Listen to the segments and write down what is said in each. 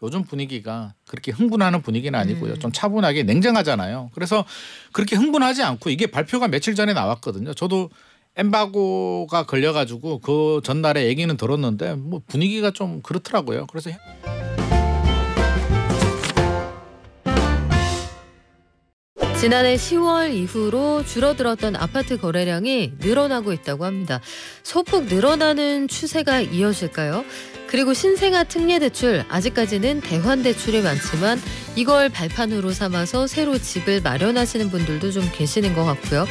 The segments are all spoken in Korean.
요즘 분위기가 그렇게 흥분하는 분위기는 아니고요. 좀 차분하게 냉정하잖아요. 그래서 그렇게 흥분하지 않고 이게 발표가 며칠 전에 나왔거든요. 저도 엠바고가 걸려가지고 그 전날에 얘기는 들었는데 뭐 분위기가 좀 그렇더라고요. 그래서 지난해 10월 이후로 줄어들었던 아파트 거래량이 늘어나고 있다고 합니다. 소폭 늘어나는 추세가 이어질까요? 그리고 신생아 특례대출, 아직까지는 대환대출이 많지만 이걸 발판으로 삼아서 새로 집을 마련하시는 분들도 좀 계시는 것 같고요.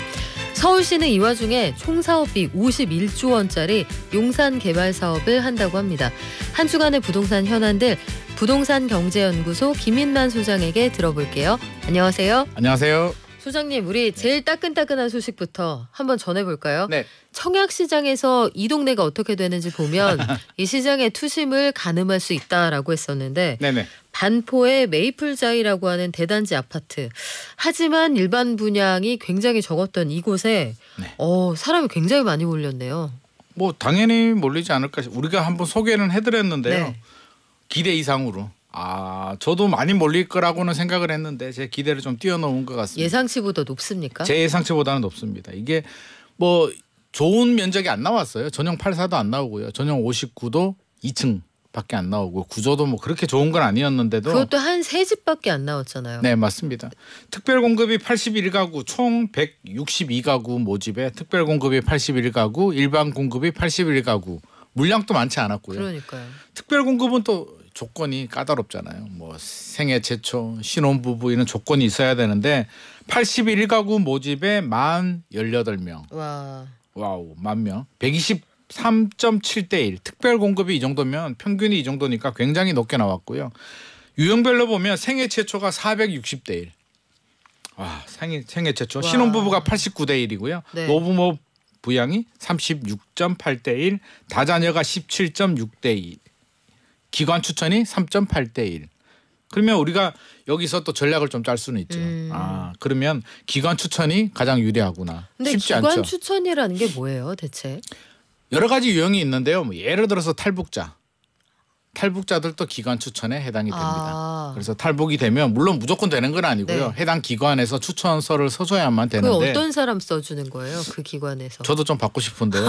서울시는 이 와중에 총 사업비 51조 원짜리 용산 개발 사업을 한다고 합니다. 한 주간의 부동산 현안들 부동산경제연구소 김인만 소장에게 들어볼게요. 안녕하세요. 안녕하세요. 소장님, 우리 제일 따끈따끈한 소식부터 한번 전해볼까요? 네. 청약시장에서 이 동네가 어떻게 되는지 보면 이 시장의 투심을 가늠할 수 있다라고 했었는데 네네. 반포의 메이플자이라고 하는 대단지 아파트. 하지만 일반 분양이 굉장히 적었던 이곳에 네. 사람이 굉장히 많이 몰렸네요. 뭐 당연히 몰리지 않을까. 우리가 한번 소개는 해드렸는데요. 네. 기대 이상으로. 저도 많이 몰릴 거라고는 생각을 했는데 제 기대를 좀 뛰어넘은 것 같습니다. 예상치보다 높습니까? 제 예상치보다는 높습니다. 이게 뭐 좋은 면적이 안 나왔어요. 전용 84도 안 나오고요. 전용 59도 2층밖에 안 나오고 구조도 뭐 그렇게 좋은 건 아니었는데도 그것도 한 세 집밖에 안 나왔잖아요. 네, 맞습니다. 특별 공급이 81가구 총 162가구 모집에 특별 공급이 81가구, 일반 공급이 81가구. 물량도 많지 않았고요. 그러니까요. 특별 공급은 또 조건이 까다롭잖아요. 뭐 생애 최초, 신혼부부 이런 조건이 있어야 되는데 81가구 모집에 만 18명. 와우, 10,000명. 123.7대 1. 특별 공급이 이 정도면 평균이 이 정도니까 굉장히 높게 나왔고요. 유형별로 보면 생애 최초가 460대 1. 생애 최초. 신혼부부가 89대 1이고요. 네. 노부모 부양이 36.8대 1, 다자녀가 17.6대 2, 기관 추천이 3.8대 1. 그러면 우리가 여기서 또 전략을 좀 짤 수는 있죠. 그러면 기관 추천이 가장 유리하구나. 근데 쉽지 기관 않죠. 추천이라는 게 뭐예요, 대체? 여러 가지 유형이 있는데요. 뭐 예를 들어서 탈북자들도 기관 추천에 해당이 됩니다. 그래서 탈북이 되면 물론 무조건 되는 건 아니고요. 네. 해당 기관에서 추천서를 써줘야만 그 되는데 어떤 사람 써주는 거예요? 그 기관에서. 저도 좀 받고 싶은데요.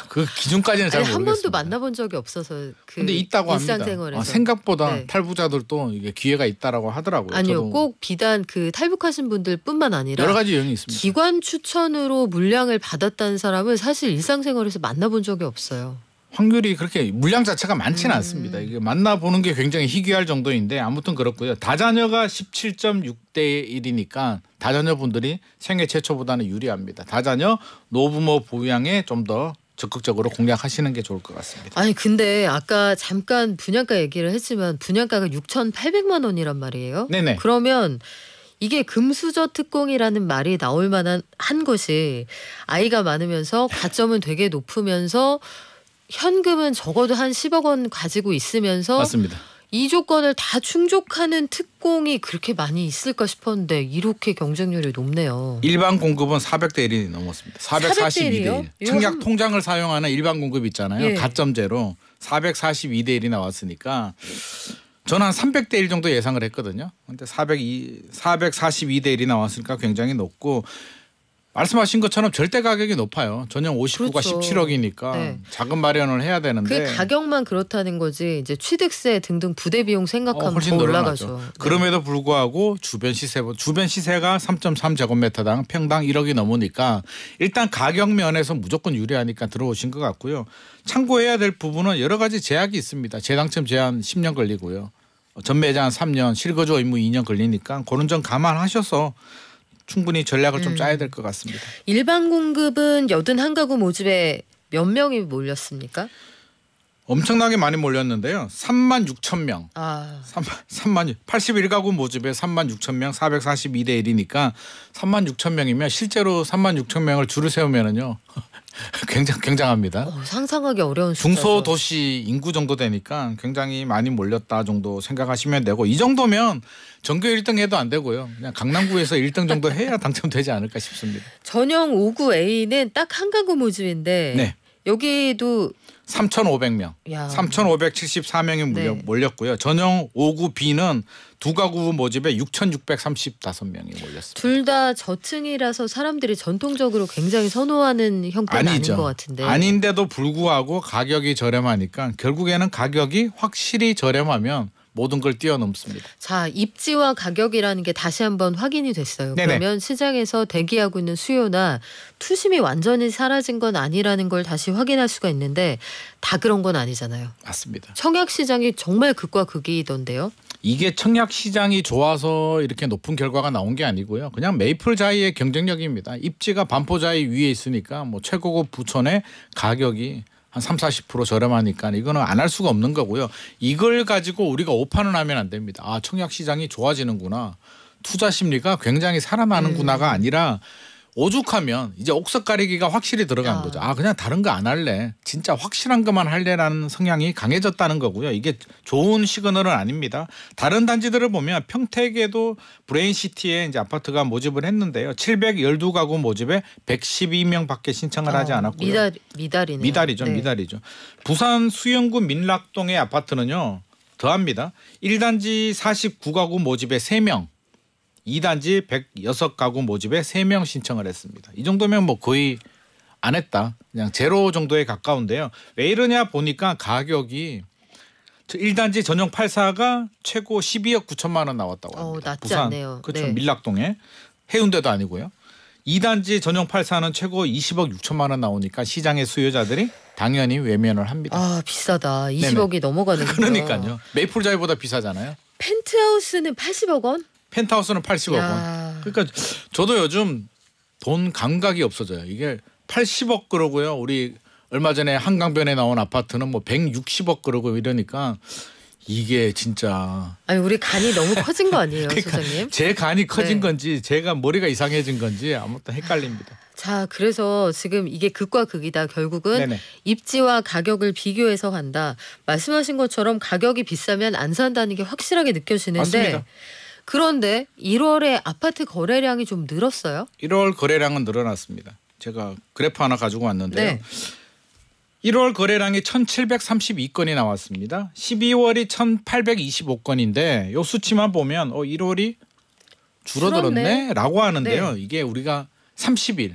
그 기준까지는 잘 모르겠습니다. 한 번도 만나본 적이 없어서 근데 있다고 합니다. 일상생활에서. 생각보다 네. 탈북자들도 이게 기회가 있다라고 하더라고요. 아니요, 저도 꼭 비단 그 탈북하신 분들뿐만 아니라 여러 가지 유형이 있습니다. 기관 추천으로 물량을 받았다는 사람은 사실 일상생활에서 만나본 적이 없어요. 확률이 그렇게 물량 자체가 많지는 않습니다. 이게 만나보는 게 굉장히 희귀할 정도인데 아무튼 그렇고요. 다자녀가 17.6대 1이니까 다자녀분들이 생애 최초보다는 유리합니다. 다자녀 노부모 부양에 좀 더 적극적으로 공략하시는 게 좋을 것 같습니다. 아니 근데 아까 잠깐 분양가 얘기를 했지만 분양가가 6,800만 원이란 말이에요. 네네. 그러면 이게 금수저 특공이라는 말이 나올 만한 한 것이 아이가 많으면서 가점은 되게 높으면서 현금은 적어도 한 10억 원 가지고 있으면서 맞습니다. 이 조건을 다 충족하는 특공이 그렇게 많이 있을까 싶었는데 이렇게 경쟁률이 높네요. 일반 공급은 400대 1이 넘었습니다. 442대 1. 청약 통장을 사용하는 일반 공급 있잖아요. 예. 가점제로 442대 1이 나왔으니까 저는 한 300대 1 정도 예상을 했거든요. 근데 442대 1이 나왔으니까 굉장히 높고 말씀하신 것처럼 절대 가격이 높아요. 전용 59가 그렇죠. 17억이니까 네. 자금 마련을 해야 되는데 그 가격만 그렇다는 거지 이제 취득세 등등 부대 비용 생각하면 훨씬 더 늘어나죠. 올라가죠. 그럼에도 불구하고 주변 시세가 3.3제곱미터당 평당 1억이 넘으니까 일단 가격 면에서 무조건 유리하니까 들어오신 것 같고요. 참고해야 될 부분은 여러 가지 제약이 있습니다. 재당첨 제한 10년 걸리고요. 전매 제한 3년, 실거주 의무 2년 걸리니까 그런 점 감안하셔서 충분히 전략을 좀 짜야 될 것 같습니다. 일반 공급은 81가구 모집에 몇 명이 몰렸습니까? 엄청나게 많이 몰렸는데요. 36,000명. 81가구 모집에 36,000명 442대 1이니까 36,000명이면 실제로 36,000명을 줄을 세우면은요. 굉장합니다. 상상하기 어려운 숫자죠. 중소도시 인구 정도 되니까 굉장히 많이 몰렸다 정도 생각하시면 되고 이 정도면 전교 1등 해도 안 되고요. 그냥 강남구에서 1등 정도 해야 당첨되지 않을까 싶습니다. 전형 59A는 딱 한 가구 모집인데 네. 여기도 3,500명, 3,574명이 몰렸고요. 전용 5구 B는 두 가구 모집에 6,635명이 몰렸습니다. 둘 다 저층이라서 사람들이 전통적으로 굉장히 선호하는 형태는 아닌 것 같은데. 아닌데도 불구하고 가격이 저렴하니까 결국에는 가격이 확실히 저렴하면 모든 걸 뛰어넘습니다. 자, 입지와 가격이라는 게 다시 한번 확인이 됐어요. 네네. 그러면 시장에서 대기하고 있는 수요나 투심이 완전히 사라진 건 아니라는 걸 다시 확인할 수가 있는데 다 그런 건 아니잖아요. 맞습니다. 청약 시장이 정말 극과 극이던데요. 이게 청약 시장이 좋아서 이렇게 높은 결과가 나온 게 아니고요. 그냥 메이플 자이의 경쟁력입니다. 입지가 반포 자이 위에 있으니까 뭐 최고급 부촌의 가격이 한 30-40% 저렴하니까 이거는 안 할 수가 없는 거고요. 이걸 가지고 우리가 오판을 하면 안 됩니다. 아, 청약 시장이 좋아지는구나. 투자 심리가 굉장히 살아나는구나가 아니라 오죽하면 이제 옥석 가리기가 확실히 들어간 거죠. 아, 그냥 다른 거 안 할래. 진짜 확실한 것만 할래라는 성향이 강해졌다는 거고요. 이게 좋은 시그널은 아닙니다. 다른 단지들을 보면 평택에도 브레인시티에 이제 아파트가 모집을 했는데요. 712가구 모집에 112명밖에 신청을 하지 않았고요. 미달이네요. 미달이죠. 네. 미달이죠. 부산 수영구 민락동의 아파트는요. 더합니다. 1단지 49가구 모집에 3명. 2단지 106가구 모집에 3명 신청을 했습니다. 이 정도면 뭐 거의 안 했다. 그냥 제로 정도에 가까운데요. 왜 이러냐 보니까 가격이 1단지 전용 84가 최고 12억 9천만 원 나왔다고 합니다. 낮지 부산, 않네요. 그렇죠. 네. 밀락동에. 해운대도 아니고요. 2단지 전용 84는 최고 20억 6천만 원 나오니까 시장의 수요자들이 당연히 외면을 합니다. 아, 비싸다. 20억이 넘어가는군요. 그러니까요. 메이플자이보다 비싸잖아요. 펜트하우스는 80억 원? 펜트하우스는 80억 원. 그러니까 저도 요즘 돈 감각이 없어져요. 이게 80억 그러고요. 우리 얼마 전에 한강변에 나온 아파트는 뭐 160억 그러고 이러니까 이게 진짜. 아니, 우리 간이 너무 커진 거 아니에요, 그러니까 소장님? 제 간이 커진 건지 제가 머리가 이상해진 건지 아무튼 헷갈립니다. 자, 그래서 지금 이게 극과 극이다. 결국은 네네. 입지와 가격을 비교해서 간다. 말씀하신 것처럼 가격이 비싸면 안 산다는 게 확실하게 느껴지는데 맞습니다. 그런데 1월에 아파트 거래량이 좀 늘었어요? 1월 거래량은 늘어났습니다. 제가 그래프 하나 가지고 왔는데요. 네. 1월 거래량이 1,732건이 나왔습니다. 12월이 1,825건인데 요 수치만 보면 1월이 줄어들었네 라고 하는데요. 네. 이게 우리가 30일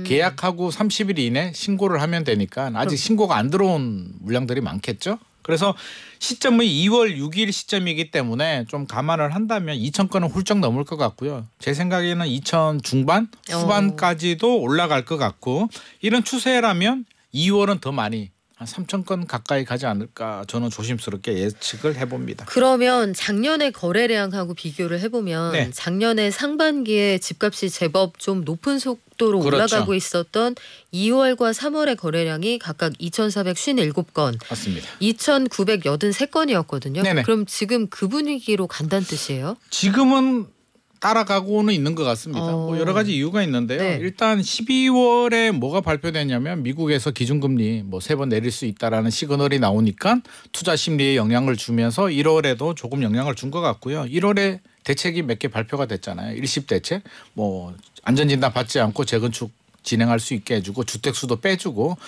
계약하고 30일 이내 신고를 하면 되니까 아직 신고가 안 들어온 물량들이 많겠죠. 그래서 시점은 2월 6일 시점이기 때문에 좀 감안을 한다면 2,000건은 훌쩍 넘을 것 같고요. 제 생각에는 2,000 중반 후반까지도 올라갈 것 같고 이런 추세라면 2월은 더 많이 한 3,000건 가까이 가지 않을까 저는 조심스럽게 예측을 해봅니다. 그러면 작년의 거래량하고 비교를 해보면 네. 작년에 상반기에 집값이 제법 좀 높은 속도로 그렇죠. 올라가고 있었던 2월과 3월의 거래량이 각각 2,457건, 맞습니다. 2,983건이었거든요. 네네. 그럼 지금 그 분위기로 간다는 뜻이에요? 지금은 따라가고는 있는 것 같습니다. 뭐 여러 가지 이유가 있는데요. 네. 일단 12월에 뭐가 발표됐냐면 미국에서 기준금리 뭐 3번 내릴 수 있다라는 시그널이 나오니까 투자 심리에 영향을 주면서 1월에도 조금 영향을 준 것 같고요. 1월에 대책이 몇 개 발표가 됐잖아요. 일십 대책 뭐 안전진단 받지 않고 재건축 진행할 수 있게 해주고 주택수도 빼주고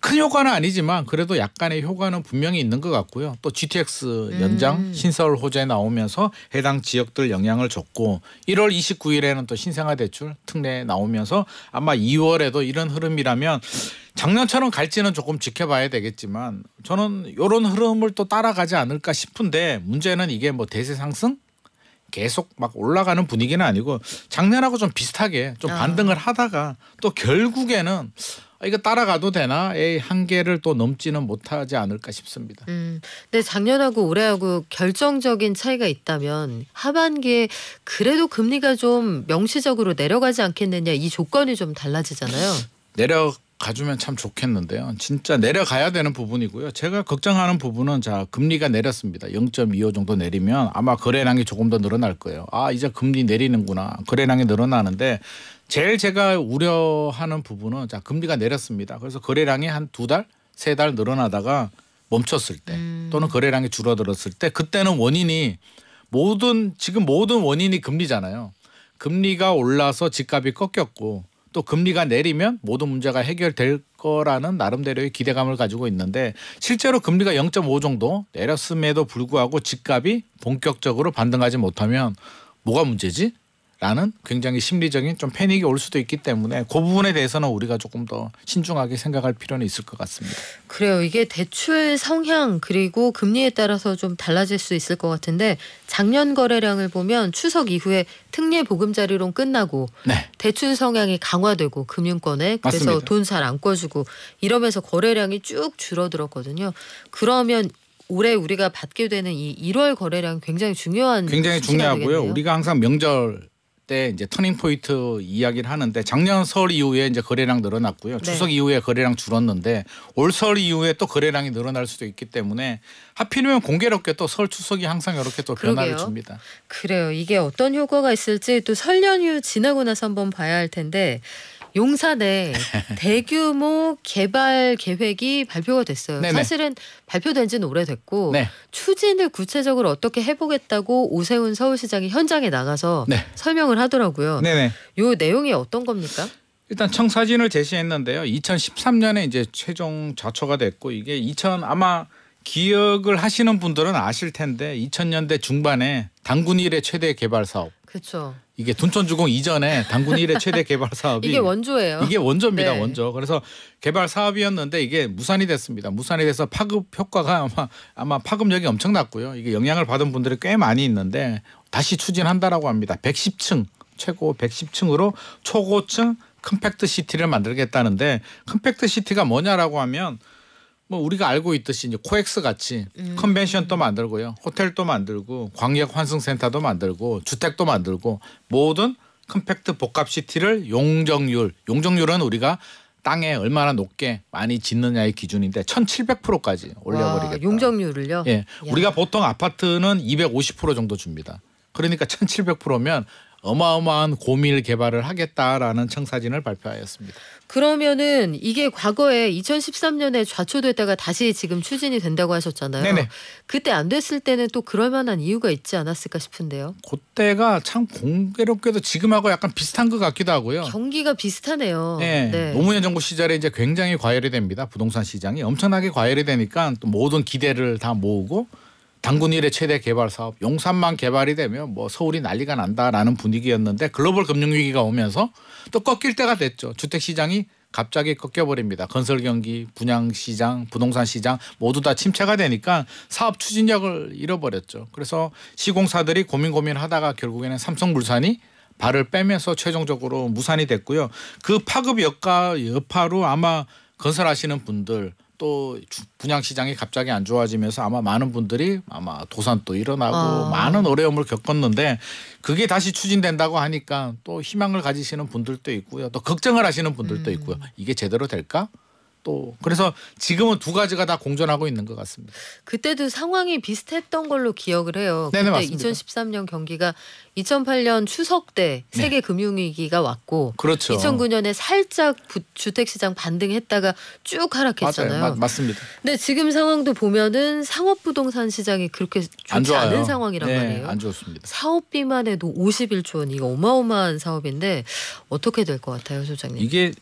큰 효과는 아니지만 그래도 약간의 효과는 분명히 있는 것 같고요. 또 GTX 연장 신설 호재 나오면서 해당 지역들 영향을 줬고 1월 29일에는 또 신생아 대출 특례 나오면서 아마 2월에도 이런 흐름이라면 작년처럼 갈지는 조금 지켜봐야 되겠지만 저는 이런 흐름을 또 따라가지 않을까 싶은데 문제는 이게 뭐 대세 상승? 계속 막 올라가는 분위기는 아니고 작년하고 좀 비슷하게 좀 반등을 하다가 또 결국에는 이거 따라가도 되나? 한계를 또 넘지는 못하지 않을까 싶습니다. 근데 작년하고 올해하고 결정적인 차이가 있다면 하반기에 그래도 금리가 좀 명시적으로 내려가지 않겠느냐 이 조건이 좀 달라지잖아요. 내려가주면 참 좋겠는데요. 진짜 내려가야 되는 부분이고요. 제가 걱정하는 부분은 자 금리가 내렸습니다. 0.25 정도 내리면 아마 거래량이 조금 더 늘어날 거예요. 아 이제 금리 내리는구나. 거래량이 늘어나는데 제일 제가 우려하는 부분은 자 금리가 내렸습니다. 그래서 거래량이 한 2달, 3달 늘어나다가 멈췄을 때 또는 거래량이 줄어들었을 때 그때는 원인이 지금 모든 원인이 금리잖아요. 금리가 올라서 집값이 꺾였고 또 금리가 내리면 모든 문제가 해결될 거라는 나름대로의 기대감을 가지고 있는데 실제로 금리가 0.5 정도 내렸음에도 불구하고 집값이 본격적으로 반등하지 못하면 뭐가 문제지? 라는 굉장히 심리적인 좀 패닉이 올 수도 있기 때문에 그 부분에 대해서는 우리가 조금 더 신중하게 생각할 필요는 있을 것 같습니다. 그래요. 이게 대출 성향 그리고 금리에 따라서 좀 달라질 수 있을 것 같은데 작년 거래량을 보면 추석 이후에 특례 보금자리론 끝나고 네. 대출 성향이 강화되고 금융권에 그래서 맞습니다. 돈 잘 안 꿔주고 이러면서 거래량이 쭉 줄어들었거든요. 그러면 올해 우리가 받게 되는 이 1월 거래량 굉장히 중요하고요. 되겠네요. 우리가 항상 명절 때 이제 터닝 포인트 이야기를 하는데 작년 설 이후에 이제 거래량 늘어났고요. 네. 추석 이후에 거래량 줄었는데 올 설 이후에 또 거래량이 늘어날 수도 있기 때문에 하필이면 공교롭게 또 설 추석이 항상 이렇게 또 변화를 줍니다. 그래요. 이게 어떤 효과가 있을지 또 설 연휴 지나고 나서 한번 봐야 할 텐데 용산에 대규모 개발 계획이 발표가 됐어요. 네네. 사실은 발표된 지는 오래됐고 네. 추진을 구체적으로 어떻게 해보겠다고 오세훈 서울시장이 현장에 나가서 네. 설명을 하더라고요. 네네. 요 내용이 어떤 겁니까? 일단 청사진을 제시했는데요. 2013년에 이제 최종 좌초가 됐고 이게 아마 기억을 하시는 분들은 아실 텐데 2000년대 중반에 단군 일의 최대 개발 사업. 그렇죠. 이게 둔촌주공 이전에 단군 일의 최대 개발 사업이 이게 원조예요. 이게 원조입니다. 네. 원조. 그래서 개발 사업이었는데 이게 무산이 됐습니다. 무산이 돼서 파급 효과가 아마 파급력이 엄청났고요. 이게 영향을 받은 분들이 꽤 많이 있는데 다시 추진한다라고 합니다. 110층 최고 110층으로 초고층 컴팩트 시티를 만들겠다는데 컴팩트 시티가 뭐냐라고 하면 뭐 우리가 알고 있듯이 이제 코엑스 같이 컨벤션도 만들고요. 호텔도 만들고 광역 환승센터도 만들고 주택도 만들고 모든 컴팩트 복합 시티를 용적률은 우리가 땅에 얼마나 높게 많이 짓느냐의 기준인데 1700%까지 올려버리겠다. 용적률을요? 예, 우리가 보통 아파트는 250% 정도 줍니다. 그러니까 1700%면 어마어마한 고밀 개발을 하겠다라는 청사진을 발표하였습니다. 그러면은 이게 과거에 2013년에 좌초됐다가 다시 지금 추진이 된다고 하셨잖아요. 네네. 그때 안 됐을 때는 또 그럴 만한 이유가 있지 않았을까 싶은데요. 그때가 참 공교롭게도 지금하고 약간 비슷한 것 같기도 하고요. 경기가 비슷하네요. 네. 네. 노무현 정부 시절에 이제 굉장히 과열이 됩니다. 부동산 시장이 엄청나게 과열이 되니까 또 모든 기대를 다 모으고 단군 일의 최대 개발 사업 용산만 개발이 되면 뭐 서울이 난리가 난다라는 분위기였는데 글로벌 금융위기가 오면서 또 꺾일 때가 됐죠. 주택시장이 갑자기 꺾여버립니다. 건설 경기, 분양시장, 부동산 시장 모두 다 침체가 되니까 사업 추진력을 잃어버렸죠. 그래서 시공사들이 고민하다가 결국에는 삼성물산이 발을 빼면서 최종적으로 무산이 됐고요. 그 파급 여파로 아마 건설하시는 분들 또 분양시장이 갑자기 안 좋아지면서 아마 많은 분들이 아마 도산도 일어나고 많은 어려움을 겪었는데 그게 다시 추진된다고 하니까 또 희망을 가지시는 분들도 있고요. 또 걱정을 하시는 분들도 있고요. 이게 제대로 될까? 또 그래서 지금은 두 가지가 다 공존하고 있는 것 같습니다. 그때도 상황이 비슷했던 걸로 기억을 해요. 네네, 그때 맞습니다. 2013년 경기가 2008년 추석 때 세계 금융위기가 왔고 그렇죠. 2009년에 살짝 주택시장 반등했다가 쭉 하락했잖아요. 맞아요. 맞습니다. 근데 지금 상황도 보면은 상업부동산 시장이 그렇게 좋지 않은 상황이란 말이에요. 안 좋습니다. 사업비만 해도 51조 원 이거 어마어마한 사업인데 어떻게 될 것 같아요, 소장님? 이게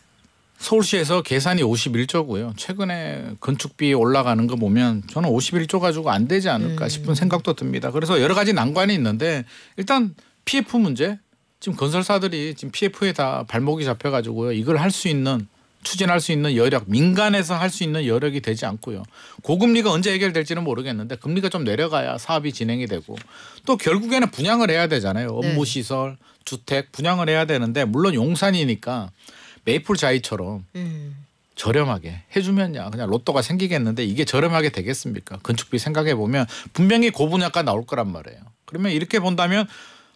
서울시에서 계산이 51조고요. 최근에 건축비 올라가는 거 보면 저는 51조 가지고 안 되지 않을까 싶은 생각도 듭니다. 그래서 여러 가지 난관이 있는데 일단 PF 문제. 지금 건설사들이 지금 PF에 다 발목이 잡혀가지고요. 이걸 할 수 있는 추진할 수 있는 여력, 민간에서 할 수 있는 여력이 되지 않고요. 고금리가 언제 해결될지는 모르겠는데 금리가 좀 내려가야 사업이 진행이 되고 또 결국에는 분양을 해야 되잖아요. 업무시설, 주택 분양을 해야 되는데 물론 용산이니까 메이플 자이처럼 저렴하게 해주면야 그냥 로또가 생기겠는데 이게 저렴하게 되겠습니까? 건축비 생각해 보면 분명히 고분양가 나올 거란 말이에요. 그러면 이렇게 본다면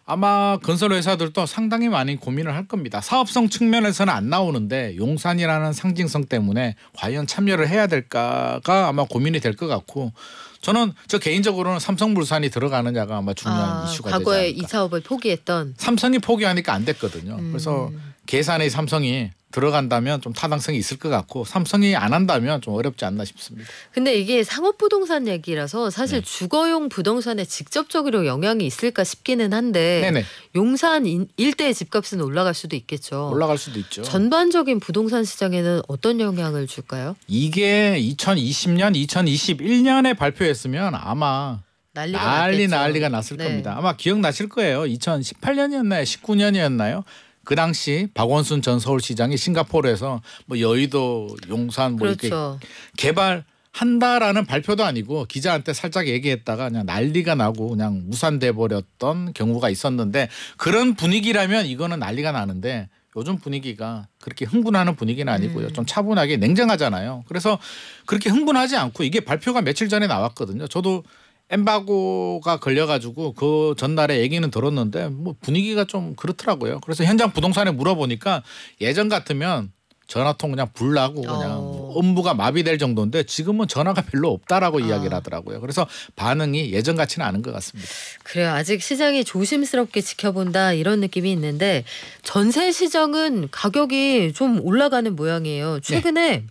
아마 건설회사들도 상당히 많이 고민을 할 겁니다. 사업성 측면에서는 안 나오는데 용산이라는 상징성 때문에 과연 참여를 해야 될까가 아마 고민이 될 것 같고 저는 저 개인적으로는 삼성물산이 들어가느냐가 아마 중요한 이슈가 되지 않을까. 과거에 이 사업을 포기했던. 삼성이 포기하니까 안 됐거든요. 그래서 계산의 삼성이 들어간다면 좀 타당성이 있을 것 같고 삼성이 안 한다면 좀 어렵지 않나 싶습니다. 근데 이게 상업부동산 얘기라서 사실 네. 주거용 부동산에 직접적으로 영향이 있을까 싶기는 한데 네네. 용산 일대의 집값은 올라갈 수도 있겠죠. 올라갈 수도 있죠. 전반적인 부동산 시장에는 어떤 영향을 줄까요? 이게 2020년, 2021년에 발표했으면 아마 난리가 났을 겁니다. 아마 기억나실 거예요. 2018년이었나요? 19년이었나요? 그 당시 박원순 전 서울시장이 싱가포르에서 뭐 여의도, 용산 뭐 그렇죠. 이렇게 개발한다라는 발표도 아니고 기자한테 살짝 얘기했다가 그냥 난리가 나고 그냥 무산돼 버렸던 경우가 있었는데 그런 분위기라면 이거는 난리가 나는데 요즘 분위기가 그렇게 흥분하는 분위기는 아니고요. 좀 차분하게 냉정하잖아요. 그래서 그렇게 흥분하지 않고 이게 발표가 며칠 전에 나왔거든요. 저도 엠바고가 걸려가지고 그 전날에 얘기는 들었는데 뭐 분위기가 좀 그렇더라고요. 그래서 현장 부동산에 물어보니까 예전 같으면 전화통 그냥 불나고 그냥 업무가 마비될 정도인데 지금은 전화가 별로 없다라고 이야기를 하더라고요. 그래서 반응이 예전 같지는 않은 것 같습니다. 그래요. 아직 시장이 조심스럽게 지켜본다 이런 느낌이 있는데 전세 시장은 가격이 좀 올라가는 모양이에요. 최근에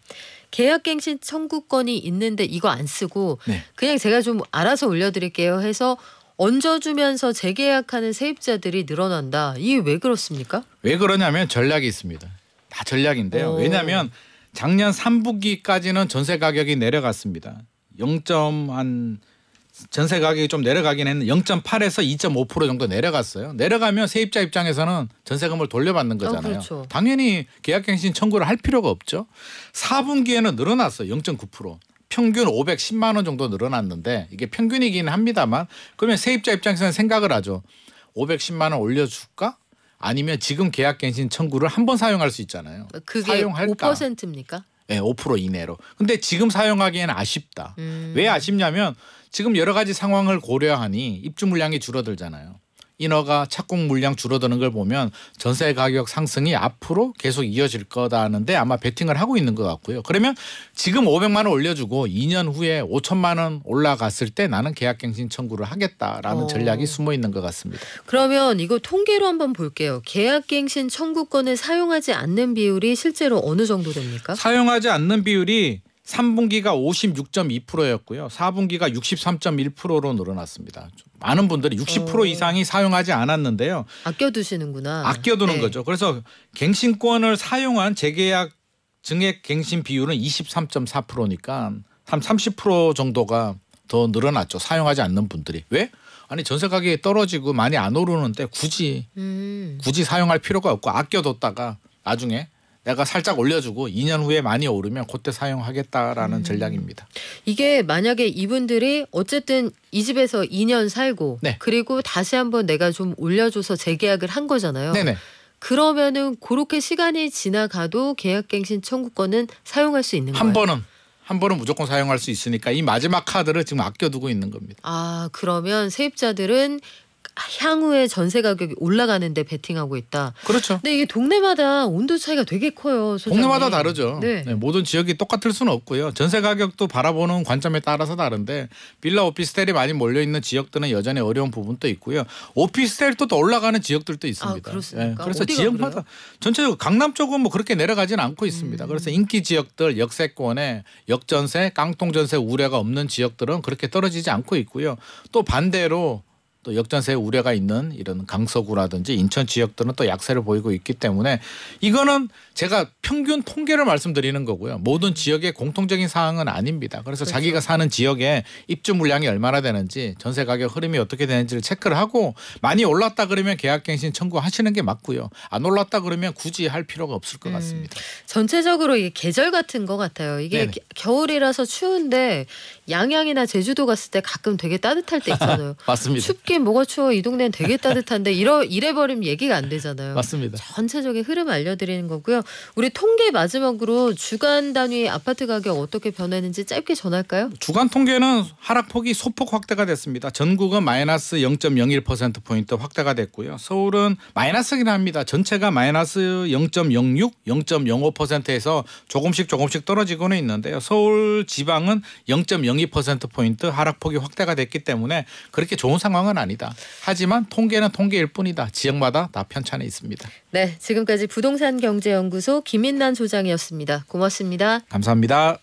계약갱신 청구권이 있는데 이거 안 쓰고 그냥 제가 좀 알아서 올려드릴게요 해서 얹어주면서 재계약하는 세입자들이 늘어난다. 이게 왜 그렇습니까? 왜 그러냐면 전략이 있습니다. 다 전략인데요. 왜냐하면 작년 3분기까지는 전세 가격이 내려갔습니다. 전세 가격이 좀 내려가긴 했는데 0.8에서 2.5% 정도 내려갔어요. 내려가면 세입자 입장에서는 전세금을 돌려받는 거잖아요. 그렇죠. 당연히 계약갱신 청구를 할 필요가 없죠. 4분기에는 늘어났어요. 0.9%. 평균 510만 원 정도 늘어났는데 이게 평균이긴 합니다만 그러면 세입자 입장에서는 생각을 하죠. 510만 원 올려줄까? 아니면 지금 계약갱신 청구를 한 번 사용할 수 있잖아요. 그게 사용할까? 5%입니까? 네, 5% 이내로. 근데 지금 사용하기에는 아쉽다. 왜 아쉽냐면 지금 여러 가지 상황을 고려하니 입주 물량이 줄어들잖아요. 인허가 착공 물량 줄어드는 걸 보면 전세 가격 상승이 앞으로 계속 이어질 거다는데 아마 베팅을 하고 있는 것 같고요. 그러면 지금 500만 원 올려주고 2년 후에 5천만 원 올라갔을 때 나는 계약갱신 청구를 하겠다라는 전략이 숨어 있는 것 같습니다. 그러면 이거 통계로 한번 볼게요. 계약갱신 청구권을 사용하지 않는 비율이 실제로 어느 정도 됩니까? 사용하지 않는 비율이 3분기가 56.2%였고요. 4분기가 63.1%로 늘어났습니다. 많은 분들이 60% 이상이 사용하지 않았는데요. 아껴두시는구나. 아껴두는 거죠. 그래서 갱신권을 사용한 재계약 증액 갱신 비율은 23.4%니까 한 30% 정도가 더 늘어났죠. 사용하지 않는 분들이. 왜? 아니 전세 가격이 떨어지고 많이 안 오르는데 굳이 사용할 필요가 없고 아껴뒀다가 나중에 내가 살짝 올려주고 2년 후에 많이 오르면 그때 사용하겠다라는 전략입니다. 이게 만약에 이분들이 어쨌든 이 집에서 2년 살고 그리고 다시 한번 내가 좀 올려줘서 재계약을 한 거잖아요. 네네. 그러면은 그렇게 시간이 지나가도 계약갱신 청구권은 사용할 수 있는 거예요? 한 번은 무조건 사용할 수 있으니까 이 마지막 카드를 지금 아껴두고 있는 겁니다. 아 그러면 세입자들은 향후에 전세 가격이 올라가는데 베팅하고 있다. 그렇죠. 근데 이게 동네마다 온도 차이가 되게 커요. 소장님. 동네마다 다르죠. 모든 지역이 똑같을 수는 없고요. 전세 가격도 바라보는 관점에 따라서 다른데 빌라 오피스텔이 많이 몰려있는 지역들은 여전히 어려운 부분도 있고요. 오피스텔도 또 올라가는 지역들도 있습니다. 그렇습니까? 그래서 지역마다 그래요? 전체적으로 강남 쪽은 뭐 그렇게 내려가지는 않고 있습니다. 그래서 인기 지역들 역세권에 역전세, 깡통전세 우려가 없는 지역들은 그렇게 떨어지지 않고 있고요. 또 반대로 또 역전세 우려가 있는 이런 강서구라든지 인천 지역들은 또 약세를 보이고 있기 때문에 이거는 제가 평균 통계를 말씀드리는 거고요. 모든 지역의 공통적인 사항은 아닙니다. 그래서 자기가 사는 지역에 입주 물량이 얼마나 되는지 전세 가격 흐름이 어떻게 되는지를 체크를 하고 많이 올랐다 그러면 계약갱신 청구하시는 게 맞고요. 안 올랐다 그러면 굳이 할 필요가 없을 것 같습니다. 전체적으로 이게 계절 같은 것 같아요. 이게 겨울이라서 추운데 양양이나 제주도 갔을 때 가끔 되게 따뜻할 때 있잖아요. 맞습니다. 춥긴 뭐가 추워 이 동네는 되게 따뜻한데 이래버리면 얘기가 안 되잖아요. 맞습니다. 전체적인 흐름 알려드리는 거고요. 우리 통계 마지막으로 주간 단위 아파트 가격 어떻게 변했는지 짧게 전할까요? 주간 통계는 하락폭이 소폭 확대가 됐습니다. 전국은 마이너스 0.01%포인트 확대가 됐고요. 서울은 마이너스긴 합니다. 전체가 마이너스 0.06, 0.05%에서 조금씩 떨어지고는 있는데요. 서울 지방은 0.02%포인트 하락폭이 확대가 됐기 때문에 그렇게 좋은 상황은 아니다. 하지만 통계는 통계일 뿐이다. 지역마다 다 편차는 있습니다. 네, 지금까지 부동산경제연구소 김인난 소장이었습니다. 고맙습니다. 감사합니다.